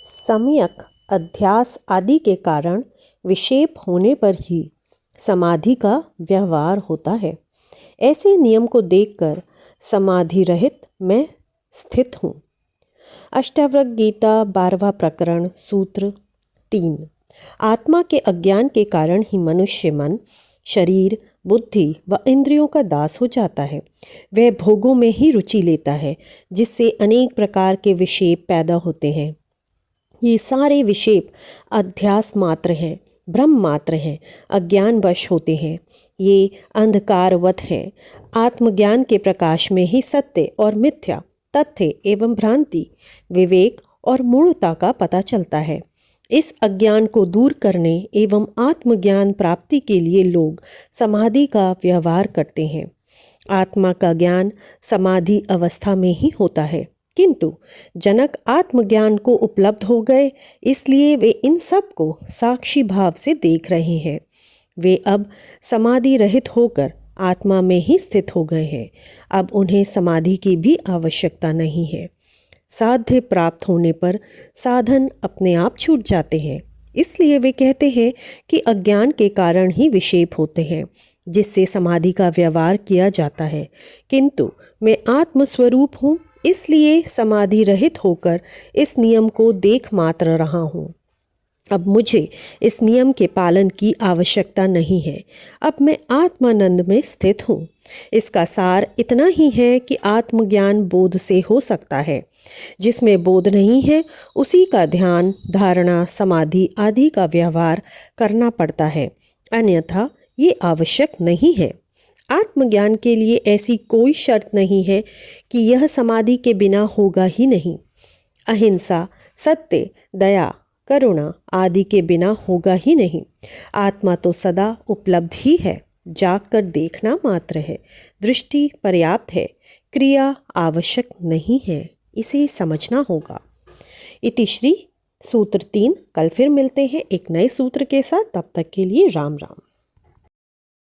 सम्यक अध्यास आदि के कारण विक्षेप होने पर ही समाधि का व्यवहार होता है। ऐसे नियम को देखकर समाधि रहित मैं स्थित हूँ। अष्टावक्र गीता 12वां प्रकरण सूत्र 3। आत्मा के अज्ञान के कारण ही मनुष्य मन, शरीर, बुद्धि व इंद्रियों का दास हो जाता है। वह भोगों में ही रुचि लेता है, जिससे अनेक प्रकार के विक्षेप पैदा होते हैं। ये सारे विक्षेप अध्यास मात्र हैं, भ्रम मात्र हैं, अज्ञानवश होते हैं। ये अंधकारवत हैं। आत्मज्ञान के प्रकाश में ही सत्य और मिथ्या, तथ्य एवं भ्रांति, विवेक और मूढ़ता का पता चलता है। इस अज्ञान को दूर करने एवं आत्मज्ञान प्राप्ति के लिए लोग समाधि का व्यवहार करते हैं। आत्मा का ज्ञान समाधि अवस्था में ही होता है, किंतु जनक आत्मज्ञान को उपलब्ध हो गए, इसलिए वे इन सब को साक्षी भाव से देख रहे हैं। वे अब समाधि रहित होकर आत्मा में ही स्थित हो गए हैं। अब उन्हें समाधि की भी आवश्यकता नहीं है। साध्य प्राप्त होने पर साधन अपने आप छूट जाते हैं। इसलिए वे कहते हैं कि अज्ञान के कारण ही विक्षेप होते हैं, जिससे समाधि का व्यवहार किया जाता है। किंतु मैं आत्मस्वरूप हूँ, इसलिए समाधि रहित होकर इस नियम को देख मात्र रहा हूँ। अब मुझे इस नियम के पालन की आवश्यकता नहीं है। अब मैं आत्मानंद में स्थित हूँ। इसका सार इतना ही है कि आत्मज्ञान बोध से हो सकता है। जिसमें बोध नहीं है, उसी का ध्यान, धारणा, समाधि आदि का व्यवहार करना पड़ता है, अन्यथा ये आवश्यक नहीं है। आत्मज्ञान के लिए ऐसी कोई शर्त नहीं है कि यह समाधि के बिना होगा ही नहीं। अहिंसा, सत्य, दया, करुणा आदि के बिना होगा ही नहीं। आत्मा तो सदा उपलब्ध ही है, जागकर देखना मात्र है। दृष्टि पर्याप्त है, क्रिया आवश्यक नहीं है, इसे समझना होगा। इति श्री सूत्र 3। कल फिर मिलते हैं एक नए सूत्र के साथ। तब तक के लिए राम राम।